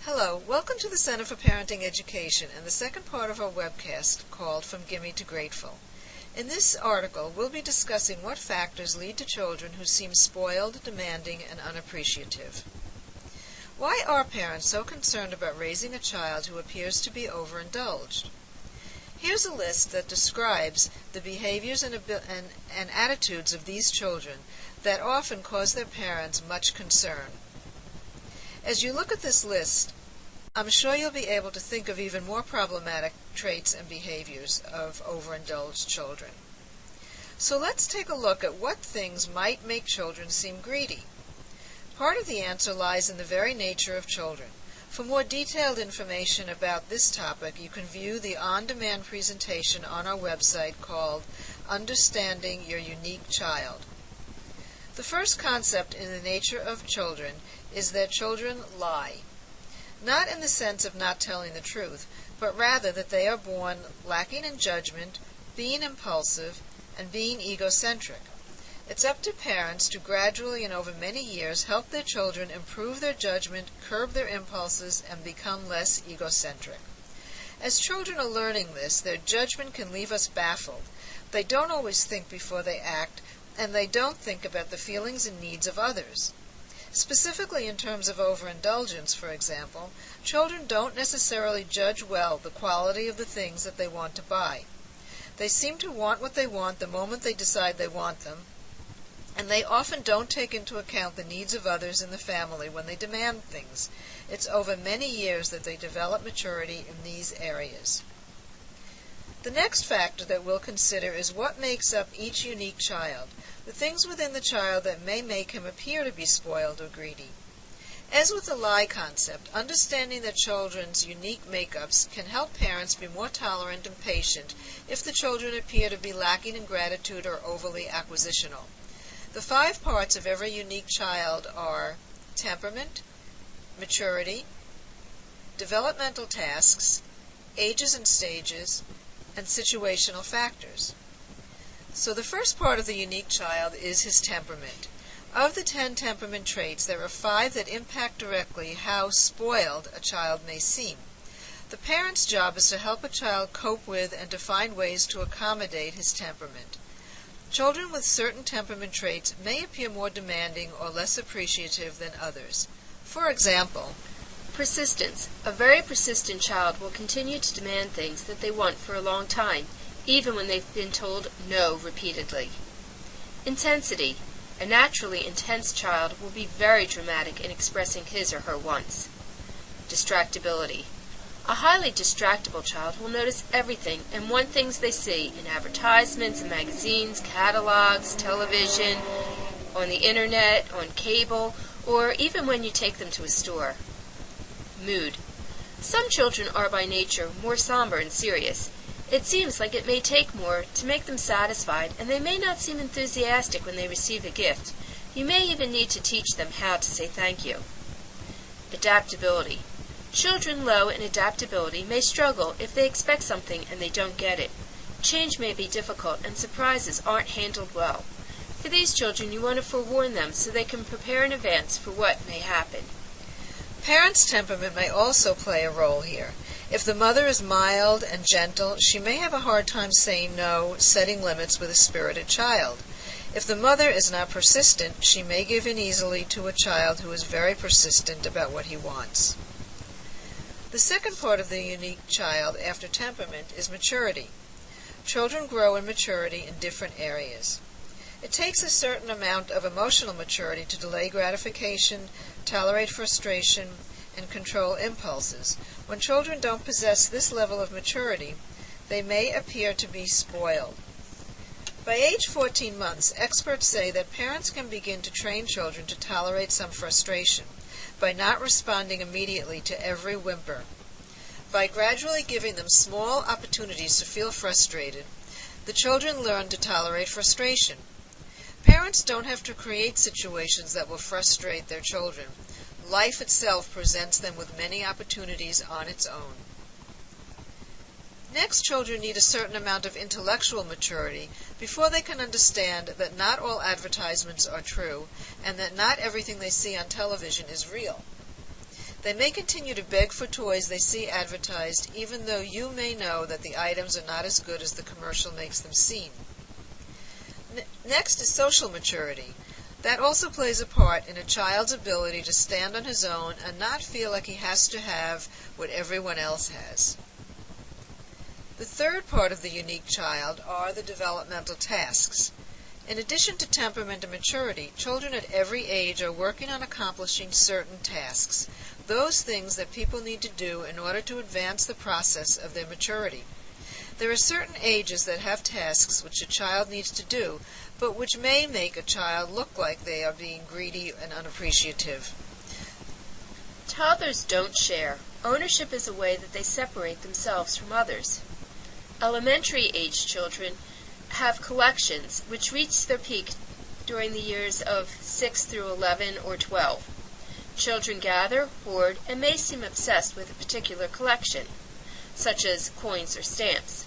Hello, welcome to the Center for Parenting Education and the second part of our webcast called From Gimme to Grateful. In this article, we'll be discussing what factors lead to children who seem spoiled, demanding, and unappreciative. Why are parents so concerned about raising a child who appears to be overindulged? Here's a list that describes the behaviors and attitudes of these children that often cause their parents much concern. As you look at this list, I'm sure you'll be able to think of even more problematic traits and behaviors of overindulged children. So let's take a look at what things might make children seem greedy. Part of the answer lies in the very nature of children. For more detailed information about this topic, you can view the on-demand presentation on our website called Understanding Your Unique Child. The first concept in the nature of children is that children lie. Not in the sense of not telling the truth, but rather that they are born lacking in judgment, being impulsive, and being egocentric. It's up to parents to gradually and over many years help their children improve their judgment, curb their impulses, and become less egocentric. As children are learning this, their judgment can leave us baffled. They don't always think before they act, and they don't think about the feelings and needs of others. Specifically in terms of overindulgence, for example, children don't necessarily judge well the quality of the things that they want to buy. They seem to want what they want the moment they decide they want them, and they often don't take into account the needs of others in the family when they demand things. It's over many years that they develop maturity in these areas. The next factor that we'll consider is what makes up each unique child, the things within the child that may make him appear to be spoiled or greedy. As with the lie concept, understanding that children's unique makeups can help parents be more tolerant and patient if the children appear to be lacking in gratitude or overly acquisitional. The 5 parts of every unique child are temperament, maturity, developmental tasks, ages and stages, and situational factors. So the first part of the unique child is his temperament. Of the 10 temperament traits, there are 5 that impact directly how spoiled a child may seem. The parent's job is to help a child cope with and to find ways to accommodate his temperament. Children with certain temperament traits may appear more demanding or less appreciative than others. For example, persistence. A very persistent child will continue to demand things that they want for a long time, even when they've been told no repeatedly. Intensity. A naturally intense child will be very dramatic in expressing his or her wants. Distractibility. A highly distractible child will notice everything and want things they see in advertisements, in magazines, catalogs, television, on the internet, on cable, or even when you take them to a store. Mood. Some children are by nature more somber and serious. It seems like it may take more to make them satisfied, and they may not seem enthusiastic when they receive a gift. You may even need to teach them how to say thank you. Adaptability. Children low in adaptability may struggle if they expect something and they don't get it. Change may be difficult and surprises aren't handled well. For these children, you want to forewarn them so they can prepare in advance for what may happen. Parents' temperament may also play a role here. If the mother is mild and gentle, she may have a hard time saying no, setting limits with a spirited child. If the mother is not persistent, she may give in easily to a child who is very persistent about what he wants. The second part of the unique child after temperament is maturity. Children grow in maturity in different areas. It takes a certain amount of emotional maturity to delay gratification, tolerate frustration, and control impulses. When children don't possess this level of maturity, they may appear to be spoiled. By age 14 months, experts say that parents can begin to train children to tolerate some frustration by not responding immediately to every whimper. By gradually giving them small opportunities to feel frustrated, the children learn to tolerate frustration. Parents don't have to create situations that will frustrate their children. Life itself presents them with many opportunities on its own. Next, children need a certain amount of intellectual maturity before they can understand that not all advertisements are true and that not everything they see on television is real. They may continue to beg for toys they see advertised, even though you may know that the items are not as good as the commercial makes them seem. Next is social maturity. That also plays a part in a child's ability to stand on his own and not feel like he has to have what everyone else has. The third part of the unique child are the developmental tasks. In addition to temperament and maturity, children at every age are working on accomplishing certain tasks, those things that people need to do in order to advance the process of their maturity. There are certain ages that have tasks which a child needs to do, but which may make a child look like they are being greedy and unappreciative. Toddlers don't share. Ownership is a way that they separate themselves from others. Elementary-age children have collections which reach their peak during the years of 6 through 11 or 12. Children gather, hoard, and may seem obsessed with a particular collection, such as coins or stamps.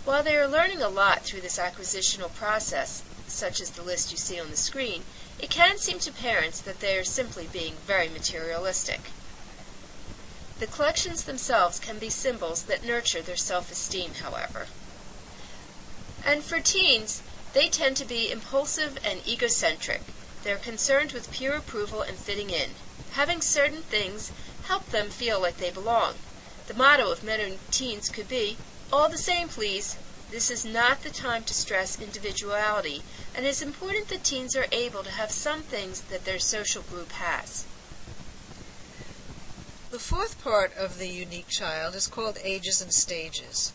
While they are learning a lot through this acquisitional process, such as the list you see on the screen, it can seem to parents that they are simply being very materialistic. The collections themselves can be symbols that nurture their self-esteem, however. And for teens, they tend to be impulsive and egocentric. They're concerned with peer approval and fitting in. Having certain things help them feel like they belong. The motto of many teens could be, "All the same, please." This is not the time to stress individuality, and it is important that teens are able to have some things that their social group has. The fourth part of the unique child is called ages and stages.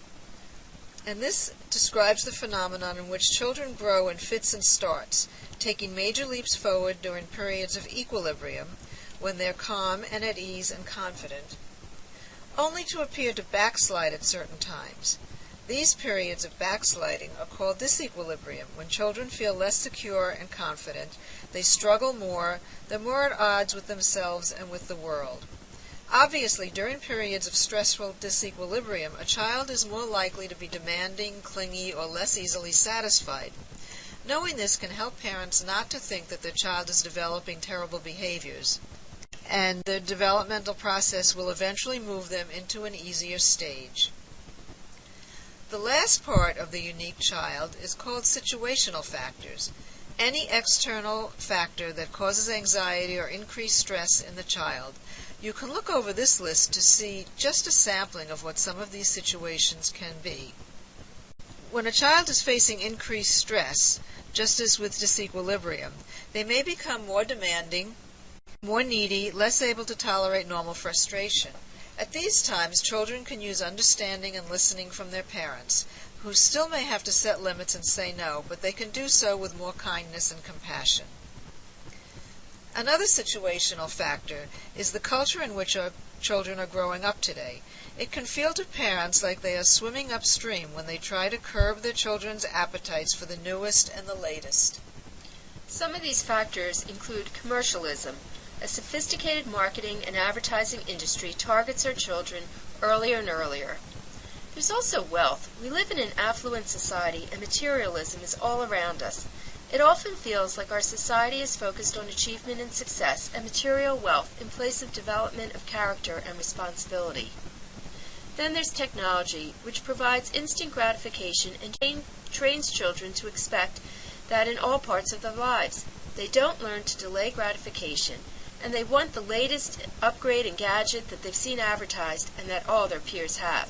And this describes the phenomenon in which children grow in fits and starts, taking major leaps forward during periods of equilibrium, when they're calm and at ease and confident, only to appear to backslide at certain times. These periods of backsliding are called disequilibrium. When children feel less secure and confident, they struggle more, they're more at odds with themselves and with the world. Obviously, during periods of stressful disequilibrium, a child is more likely to be demanding, clingy, or less easily satisfied. Knowing this can help parents not to think that their child is developing terrible behaviors, and the developmental process will eventually move them into an easier stage. The last part of the unique child is called situational factors. Any external factor that causes anxiety or increased stress in the child. You can look over this list to see just a sampling of what some of these situations can be. When a child is facing increased stress, just as with disequilibrium, they may become more demanding, more needy, less able to tolerate normal frustration. At these times, children can use understanding and listening from their parents, who still may have to set limits and say no, but they can do so with more kindness and compassion. Another situational factor is the culture in which our children are growing up today. It can feel to parents like they are swimming upstream when they try to curb their children's appetites for the newest and the latest. Some of these factors include commercialism. A sophisticated marketing and advertising industry targets our children earlier and earlier. There's also wealth. We live in an affluent society, and materialism is all around us. It often feels like our society is focused on achievement and success and material wealth in place of development of character and responsibility. Then there's technology, which provides instant gratification and trains children to expect that in all parts of their lives. They don't learn to delay gratification, and they want the latest upgrade and gadget that they've seen advertised and that all their peers have.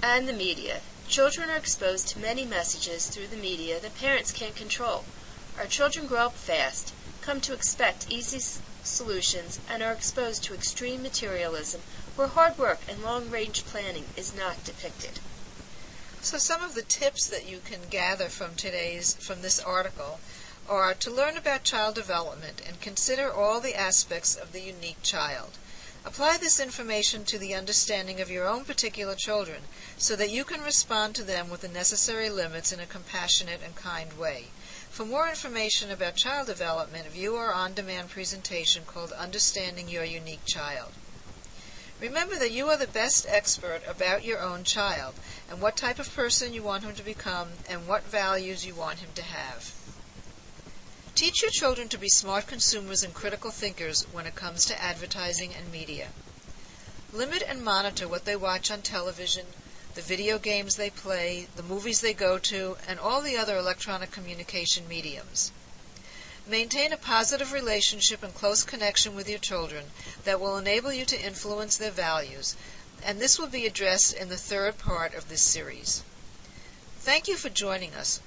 And the media. Children are exposed to many messages through the media that parents can't control. Our children grow up fast, come to expect easy solutions, and are exposed to extreme materialism where hard work and long-range planning is not depicted. So some of the tips that you can gather from this article are to learn about child development and consider all the aspects of the unique child. Apply this information to the understanding of your own particular children so that you can respond to them with the necessary limits in a compassionate and kind way. For more information about child development, view our on-demand presentation called Understanding Your Unique Child. Remember that you are the best expert about your own child and what type of person you want him to become and what values you want him to have. Teach your children to be smart consumers and critical thinkers when it comes to advertising and media. Limit and monitor what they watch on television, the video games they play, the movies they go to, and all the other electronic communication mediums. Maintain a positive relationship and close connection with your children that will enable you to influence their values, and this will be addressed in the third part of this series. Thank you for joining us.